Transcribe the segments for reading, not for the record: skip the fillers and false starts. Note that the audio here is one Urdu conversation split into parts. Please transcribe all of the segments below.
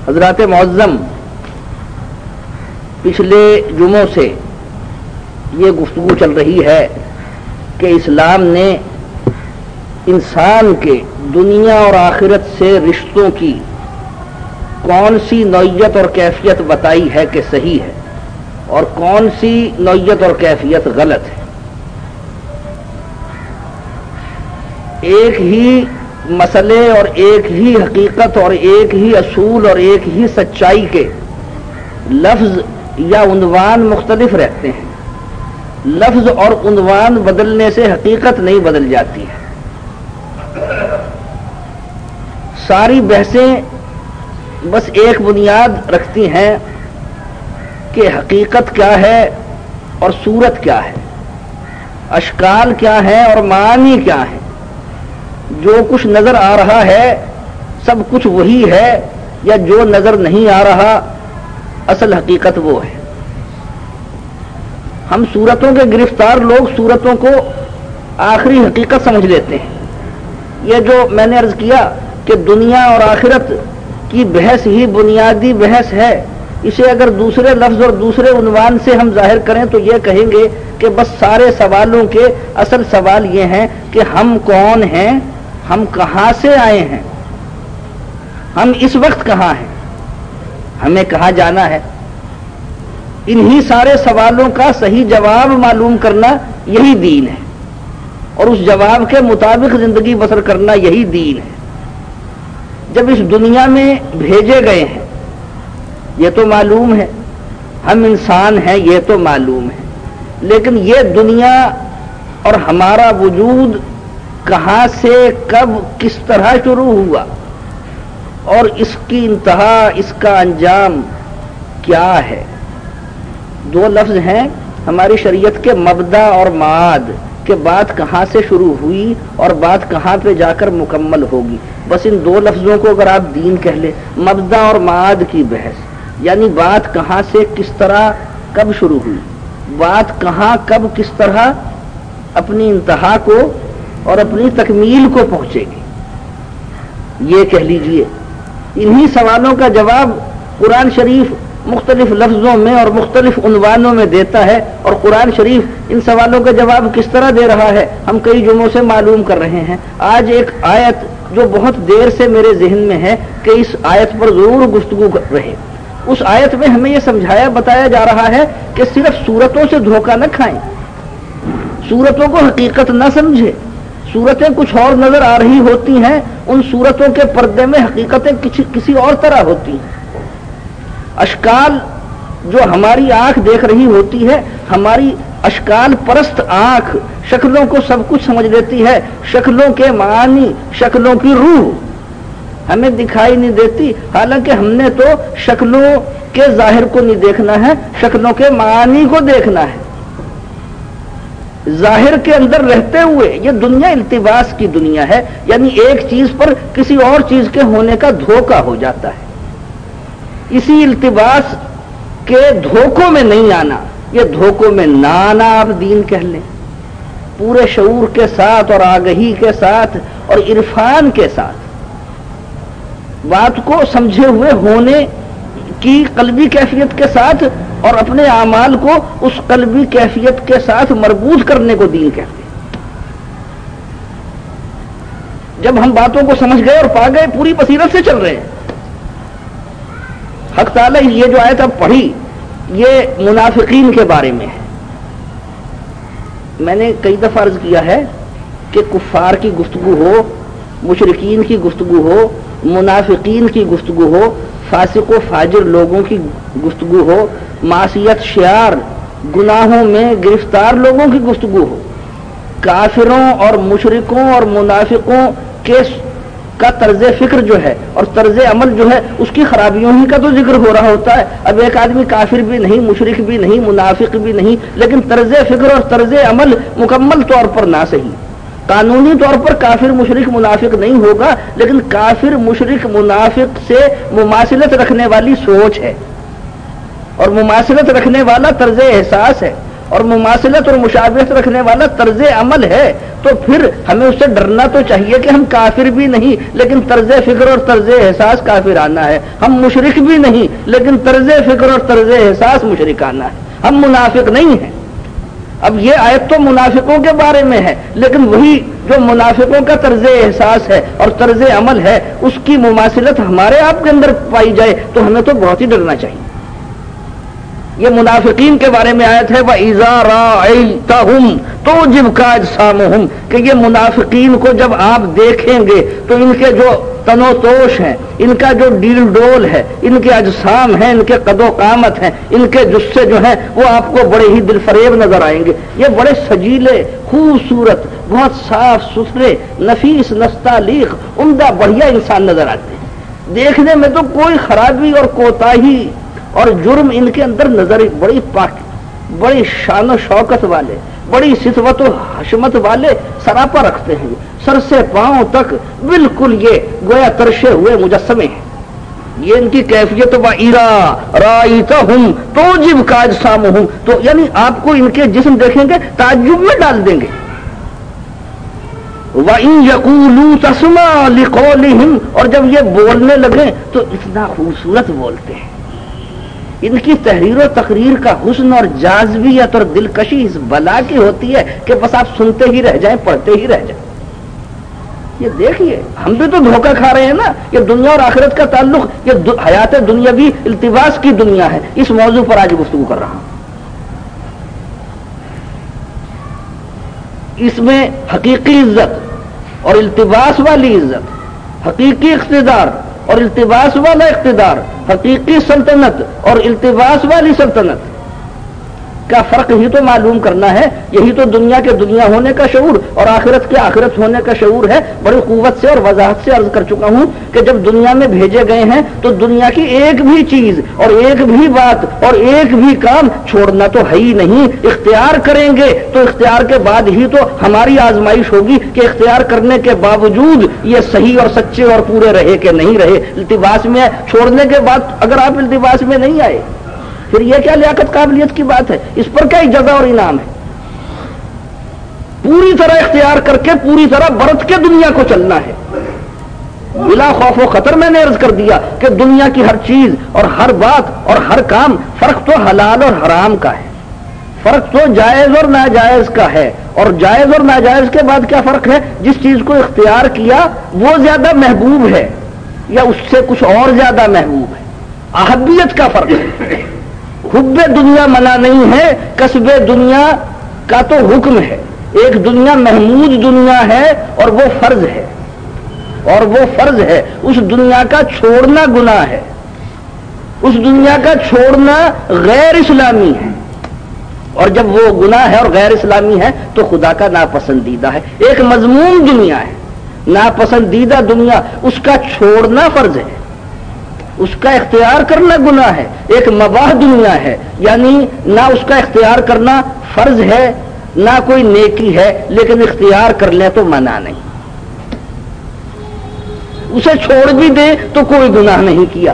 حضرات معظم، پچھلے جمعوں سے یہ گفتگو چل رہی ہے کہ اسلام نے انسان کے دنیا اور آخرت سے رشتوں کی کون سی نوعیت اور کیفیت بتائی ہے کہ صحیح ہے اور کون سی نوعیت اور کیفیت غلط ہے۔ ایک ہی مسئلے اور ایک ہی حقیقت اور ایک ہی اصول اور ایک ہی سچائی کے لفظ یا عنوان مختلف رہتے ہیں۔ لفظ اور عنوان بدلنے سے حقیقت نہیں بدل جاتی ہے۔ ساری بحثیں بس ایک بنیاد رکھتی ہیں کہ حقیقت کیا ہے اور صورت کیا ہے، اشکال کیا ہے اور معانی کیا ہے۔ جو کچھ نظر آ رہا ہے سب کچھ وہی ہے یا جو نظر نہیں آ رہا اصل حقیقت وہ ہے۔ ہم صورتوں کے گرفتار لوگ صورتوں کو آخری حقیقت سمجھ لیتے ہیں۔ یہ جو میں نے عرض کیا کہ دنیا اور آخرت کی بحث ہی بنیادی بحث ہے، اسے اگر دوسرے لفظ اور دوسرے عنوان سے ہم ظاہر کریں تو یہ کہیں گے کہ بس سارے سوالوں کے اصل سوال یہ ہیں کہ ہم کون ہیں، ہم کہاں سے آئے ہیں، ہم اس وقت کہاں ہیں، ہمیں کہاں جانا ہے۔ انہی سارے سوالوں کا صحیح جواب معلوم کرنا یہی دین ہے، اور اس جواب کے مطابق زندگی بسر کرنا یہی دین ہے۔ جب اس دنیا میں بھیجے گئے ہیں یہ تو معلوم ہے، ہم انسان ہیں یہ تو معلوم ہے، لیکن یہ دنیا اور ہمارا وجود کہاں سے کب کس طرح شروع ہوا اور اس کی انتہا، اس کا انجام کیا ہے۔ دو لفظ ہیں ہماری شریعت کے، مبدا اور معاد، کہ بات کہاں سے شروع ہوئی اور بات کہاں پہ جا کر مکمل ہوگی۔ بس ان دو لفظوں کو اگر آپ دین کہہ لیں، مبدا اور معاد کی بحث، یعنی بات کہاں سے کس طرح کب شروع ہوئی، بات کہاں کب کس طرح اپنی انتہا کو اور اپنی تکمیل کو پہنچے گی، یہ کہہ لیجئے۔ انہی سوالوں کا جواب قرآن شریف مختلف لفظوں میں اور مختلف عنوانوں میں دیتا ہے، اور قرآن شریف ان سوالوں کا جواب کس طرح دے رہا ہے ہم کئی جمعوں سے معلوم کر رہے ہیں۔ آج ایک آیت جو بہت دیر سے میرے ذہن میں ہے کہ اس آیت پر ضرور گفتگو رہے، اس آیت میں ہمیں یہ سمجھایا بتایا جا رہا ہے کہ صرف صورتوں سے دھوکہ نہ کھائیں، صورتوں کو حقیقت نہ سمجھیں۔ صورتیں کچھ اور نظر آ رہی ہوتی ہیں، ان صورتوں کے پردے میں حقیقتیں کسی اور طرح ہوتی ہیں۔ اشکال جو ہماری آنکھ دیکھ رہی ہوتی ہے، ہماری اشکال پرست آنکھ شکلوں کو سب کچھ سمجھ لیتی ہے، شکلوں کے معانی، شکلوں کی روح ہمیں دکھائی نہیں دیتی، حالانکہ ہم نے تو شکلوں کے ظاہر کو نہیں دیکھنا ہے، شکلوں کے معانی کو دیکھنا ہے۔ ظاہر کے اندر رہتے ہوئے یہ دنیا التباس کی دنیا ہے، یعنی ایک چیز پر کسی اور چیز کے ہونے کا دھوکہ ہو جاتا ہے۔ اسی التباس کے دھوکوں میں نہیں آنا، یہ دھوکوں میں نہ آنا آپ دین کہہ لیں، پورے شعور کے ساتھ اور آگہی کے ساتھ اور عرفان کے ساتھ بات کو سمجھے ہوئے ہونے کی قلبی کیفیت کے ساتھ اور اپنے اعمال کو اس قلبی کیفیت کے ساتھ مربوط کرنے کو دین کہتے ہیں۔ جب ہم باتوں کو سمجھ گئے اور پا گئے، پوری بصیرت سے چل رہے ہیں۔ حق تعالیٰ یہ جو آیت اب پڑھی یہ منافقین کے بارے میں ہے۔ میں نے کئی دفعہ عرض کیا ہے کہ کفار کی گفتگو ہو، مشرکین کی گفتگو ہو، منافقین کی گفتگو ہو، فاسق و فاجر لوگوں کی گفتگو ہو، معصیت شیار گناہوں میں گرفتار لوگوں کی گفتگو ہو، کافروں اور مشرکوں اور منافقوں کا طرز فکر جو ہے اور طرز عمل جو ہے اس کی خرابیوں ہی کا تو ذکر ہو رہا ہوتا ہے۔ اب ایک آدمی کافر بھی نہیں، مشرک بھی نہیں، منافق بھی نہیں، لیکن طرز فکر اور طرز عمل مکمل طور پر نہ صحیح۔ قانونی طور پر کافر مشرک منافق نہیں ہوگا، لیکن کافر مشرک منافق سے مماثلت رکھنے والی سوچ ہے اور مماثلت رکھنے والا طرز احساس ہے، اور مماثلت اور مشابہت رکھنے والا طرز عمل ہے تو پھر ہمیں اس سے ڈرنا تو چاہیے کہ ہم کافر بھی نہیں لیکن طرز فکر اور طرز احساس کافرانہ ہے، ہم مشرک بھی نہیں لیکن طرز فکر اور طرز احساس مشرکانہ ہے، ہم منافق نہیں ہیں۔ اب یہ آیت تو منافقوں کے بارے میں ہے، لیکن وہی جو منافقوں کا طرز احساس ہے اور طرز عمل ہے اس کی مماثلت ہمارے آپ کے اندر پائی جائے تو ہمیں تو بہت ہی ڈرنا چاہیے۔ یہ منافقین کے بارے میں آیت ہے وَإِذَا رَأَيْتَهُمْ تُعْجِبْكَ أَجْسَامُهُمْ کہ یہ منافقین کو جب آپ دیکھیں گے تو ان کے جو تن و توش ہیں، ان کا جو ڈیل ڈول ہے، ان کے اجسام ہیں، ان کے قد و قامت ہیں، ان کے جسے جو ہیں وہ آپ کو بڑے ہی دل فریب نظر آئیں گے۔ یہ بڑے سجیلے، خوبصورت، بہت صاف ستھرے، نفیس، نستعلیق، عمدہ، بڑھیا انسان نظر آتے ہیں۔ دیکھنے میں تو کوئی خرابی اور کوتاہی اور جرم ان کے اندر نظر، بڑی پاک، بڑی شان و شوکت والے، بڑی ستوت و حشمت والے سراپا رکھتے ہیں، سر سے پاؤں تک بالکل یہ گویا ترشے ہوئے مجسمے ہیں۔ یہ ان کی کیفیت وَإِذَا رَأَيْتَهُمْ تُعْجِبْكَ أَجْسَامُهُمْ تو یعنی آپ کو ان کے جسم دیکھیں گے تعجب میں ڈال دیں گے۔ وَإِن يَقُولُوا تَسْمَعْ لِقَوْلِهِمْ اور جب یہ بولنے لگیں تو اتنا خوبصورت بولتے ہیں۔ ان کی تحریر و تقریر کا حسن اور جاذبیت اور دلکشی اس بلا کی ہوتی ہے کہ بس آپ سنتے ہی رہ جائیں، پڑھتے ہی رہ جائیں۔ یہ دیکھیے ہم بھی تو دھوکہ کھا رہے ہیں نا، یہ دنیا اور آخرت کا تعلق، یہ حیات دنیاوی التباس کی دنیا ہے، اس موضوع پر آج گفتگو کر رہا ہوں۔ اس میں حقیقی عزت اور التباس والی عزت، حقیقی اقتدار اور التباس والا اقتدار، حقیقی سلطنت اور التباس والی سلطنت کا فرق ہی تو معلوم کرنا ہے۔ یہی تو دنیا کے دنیا ہونے کا شعور اور آخرت کے آخرت ہونے کا شعور ہے۔ بڑی قوت سے اور وضاحت سے عرض کر چکا ہوں کہ جب دنیا میں بھیجے گئے ہیں تو دنیا کی ایک بھی چیز اور ایک بھی بات اور ایک بھی کام چھوڑنا تو ہے ہی نہیں۔ اختیار کریں گے تو اختیار کے بعد ہی تو ہماری آزمائش ہوگی کہ اختیار کرنے کے باوجود یہ صحیح اور سچے اور پورے رہے کہ نہیں رہے۔ التباس میں چھوڑنے کے بعد اگر آپ التباس میں نہیں آئے پھر یہ کیا لیاقت قابلیت کی بات ہے؟ اس پر کیا جزا اور انعام ہے؟ پوری طرح اختیار کر کے پوری طرح برت کے دنیا کو چلنا ہے بلا خوف و خطر۔ میں نے عرض کر دیا کہ دنیا کی ہر چیز اور ہر بات اور ہر کام، فرق تو حلال اور حرام کا ہے، فرق تو جائز اور ناجائز کا ہے، اور جائز اور ناجائز کے بعد کیا فرق ہے؟ جس چیز کو اختیار کیا وہ زیادہ محبوب ہے یا اس سے کچھ اور زیادہ محبوب ہے، اہمیت کا فرق ہے۔ حب دنیا منع نہیں ہے، کسب دنیا کا تو حکم ہے۔ ایک دنیا محمود دنیا ہے اور وہ فرض ہے، اور وہ فرض ہے، اس دنیا کا چھوڑنا گناہ ہے، اس دنیا کا چھوڑنا غیر اسلامی ہے، اور جب وہ گناہ ہے اور غیر اسلامی ہے تو خدا کا ناپسندیدہ ہے۔ ایک مذموم دنیا ہے، ناپسندیدہ دنیا، اس کا چھوڑنا فرض ہے، اس کا اختیار کرنا گناہ ہے۔ ایک مباح دنیا ہے، یعنی نہ اس کا اختیار کرنا فرض ہے نہ کوئی نیکی ہے، لیکن اختیار کر لیں تو منع نہیں، اسے چھوڑ بھی دے تو کوئی گناہ نہیں کیا۔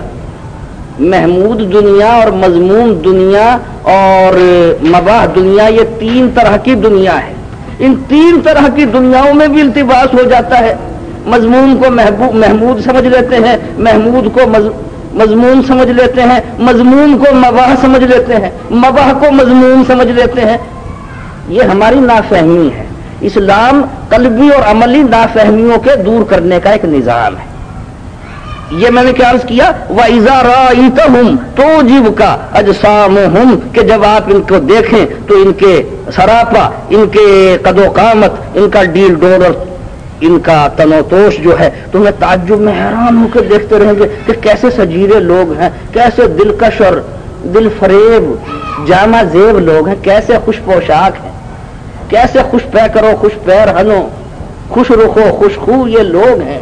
محمود دنیا اور مذموم دنیا اور مباح دنیا، یہ تین طرح کی دنیا ہے۔ ان تین طرح کی دنیاؤں میں بھی التباس ہو جاتا ہے۔ مذموم کو محمود سمجھ لیتے ہیں، محمود کو مذموم سمجھ لیتے ہیں، مذموم کو مباح سمجھ لیتے ہیں، مباح کو مذموم سمجھ لیتے ہیں۔ یہ ہماری نافہمی ہے۔ اسلام قلبی اور عملی نافہمیوں کے دور کرنے کا ایک نظام ہے۔ یہ میں نے کیا عرض کیا؟ وَإِذَا رَأَيْتَهُمْ تُعْجِبْكَ أَجْسَامُهُمْ کہ جب آپ ان کو دیکھیں تو ان کے سراپا، ان کے قد و قامت، ان کا ڈیل ڈول اور ان کا تن و توش جو ہے تو میں تعجب میں حیران ہو کے دیکھتے رہیں گے کہ کیسے سجیرے لوگ ہیں، کیسے دلکش اور دل فریب جامع زیب لوگ ہیں، کیسے خوش پوشاک ہیں، کیسے خوش پیکرو، خوش پیرہنو، خوش رخو، خوش خو یہ لوگ ہیں،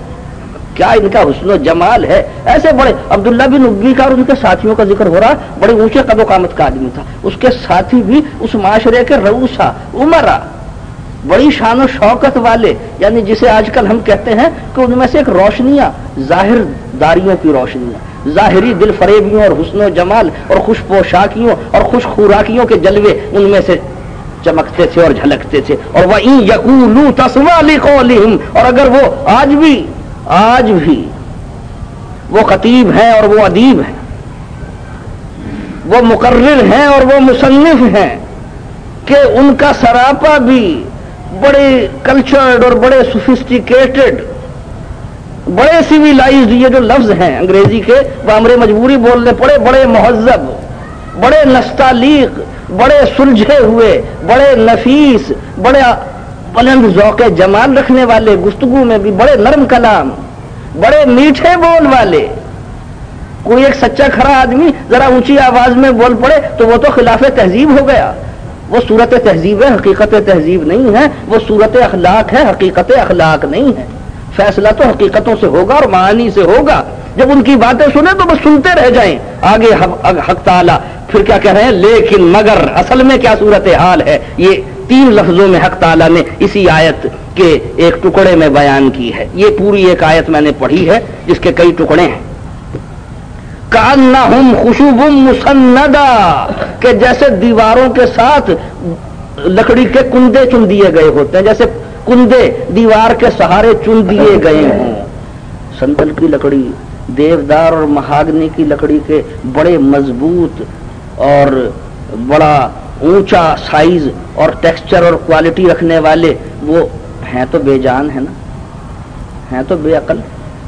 کیا ان کا حسن و جمال ہے۔ ایسے بڑے عبداللہ بن ابی کا اور ان کے ساتھیوں کا ذکر ہو رہا، بڑے اونچے قد و قامت کا آدمی تھا، اس کے ساتھی بھی اس معاشرے کے رؤسا عمرا، بڑی شان و شوکت والے، یعنی جسے آج کل ہم کہتے ہیں کہ ان میں سے ایک روشنیاں، ظاہر داریوں کی روشنیاں، ظاہری دل فریبیوں اور حسن و جمال اور خوش پوشاکیوں اور خوش خوراکیوں کے جلوے ان میں سے چمکتے تھے اور جھلکتے تھے. اور وَإِن يَقُولُوا تَسْمَعْ لِقَوْلِهِمْ، اور اگر وہ آج بھی وہ خطیب ہیں اور وہ ادیب ہیں، وہ مقرر ہیں اور وہ مصنف ہیں کہ ان کا سراپا بھی بڑے کلچرڈ اور بڑے سوفسٹیکیٹڈ، بڑے سیویلائزڈ، یہ جو لفظ ہیں انگریزی کے وہ امر مجبوری بولنے پڑے، بڑے مہذب، بڑے نستعلیق، بڑے سلجھے ہوئے، بڑے نفیس، بڑے بلند ذوق جمال رکھنے والے، گفتگو میں بھی بڑے نرم کلام، بڑے میٹھے بول والے. کوئی ایک سچا کھرا آدمی ذرا اونچی آواز میں بول پڑے تو وہ تو خلاف تہذیب ہو گیا. وہ صورت تہذیب ہے، حقیقت تہذیب نہیں ہے. وہ صورت اخلاق ہے، حقیقت اخلاق نہیں ہے. فیصلہ تو حقیقتوں سے ہوگا اور معانی سے ہوگا. جب ان کی باتیں سنیں تو بس سنتے رہ جائیں. آگے حق تعالیٰ پھر کیا کہہ رہے ہیں؟ لیکن مگر اصل میں کیا صورت حال ہے، یہ 3 لفظوں میں حق تعالیٰ نے اسی آیت کے ایک ٹکڑے میں بیان کی ہے. یہ پوری ایک آیت میں نے پڑھی ہے جس کے کئی ٹکڑے ہیں. کأنہم خشب مسندہ، کہ جیسے دیواروں کے ساتھ لکڑی کے کندے چن دیے گئے ہوتے ہیں، جیسے کندے دیوار کے سہارے چن دیے گئے ہوں. سندل کی لکڑی، دیودار اور مہاگنی کی لکڑی کے بڑے مضبوط اور بڑا اونچا سائز اور ٹیکسچر اور کوالٹی رکھنے والے، وہ ہیں تو بے جان ہے نا، ہیں تو بے عقل،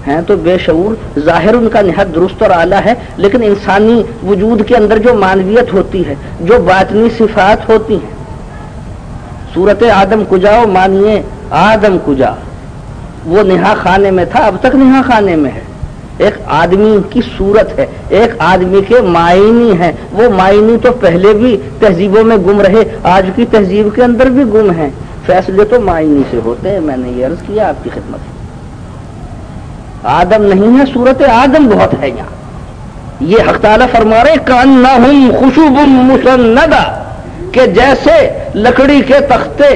ہیں تو بے شعور. ظاہر ان کا نہایت درست اور اعلیٰ ہے، لیکن انسانی وجود کے اندر جو معنویت ہوتی ہے، جو باطنی صفات ہوتی ہیں. صورت آدم کجا و مانیے آدم کجا، وہ نہا خانے میں تھا، اب تک نہا خانے میں ہے. ایک آدمی کی صورت ہے، ایک آدمی کے معنی ہیں. وہ معنی تو پہلے بھی تہذیبوں میں گم رہے، آج کی تہذیب کے اندر بھی گم ہیں. فیصلے تو معنی سے ہوتے ہیں. میں نے یہ عرض کیا آپ کی خدمت میں. آدم نہیں ہے، صورت آدم بہت ہے یہاں. یہ حق تعالیٰ فرما رہے کأنہم خشب مسندہ، کہ جیسے لکڑی کے تختے،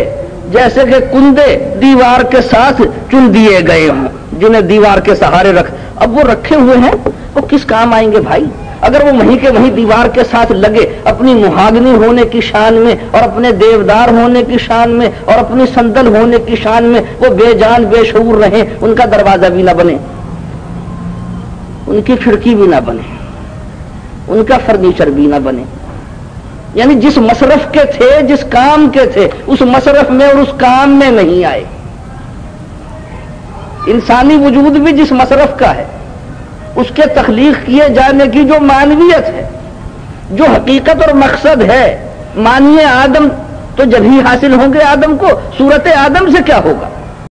جیسے کہ کندے دیوار کے ساتھ چن دیے گئے ہوں، جنہیں دیوار کے سہارے اب وہ رکھے ہوئے ہیں، وہ کس کام آئیں گے بھائی؟ اگر وہ وہیں کے وہیں دیوار کے ساتھ لگے، اپنی مہاگنی ہونے کی شان میں اور اپنے دیودار ہونے کی شان میں اور اپنی سندل ہونے کی شان میں وہ بے جان بے شعور رہیں، ان کا دروازہ بھی نہ بنے، ان کی کھڑکی بھی نہ بنے، ان کا فرنیچر بھی نہ بنے. یعنی جس مصرف کے تھے، جس کام کے تھے، اس مصرف میں اور اس کام میں نہیں آئے. انسانی وجود بھی جس مصرف کا ہے، اس کے تخلیق کیے جانے کی جو معنویت ہے، جو حقیقت اور مقصد ہے، مانیے آدم تو جب ہی حاصل ہوں گے آدم کو. صورت آدم سے کیا ہوگا؟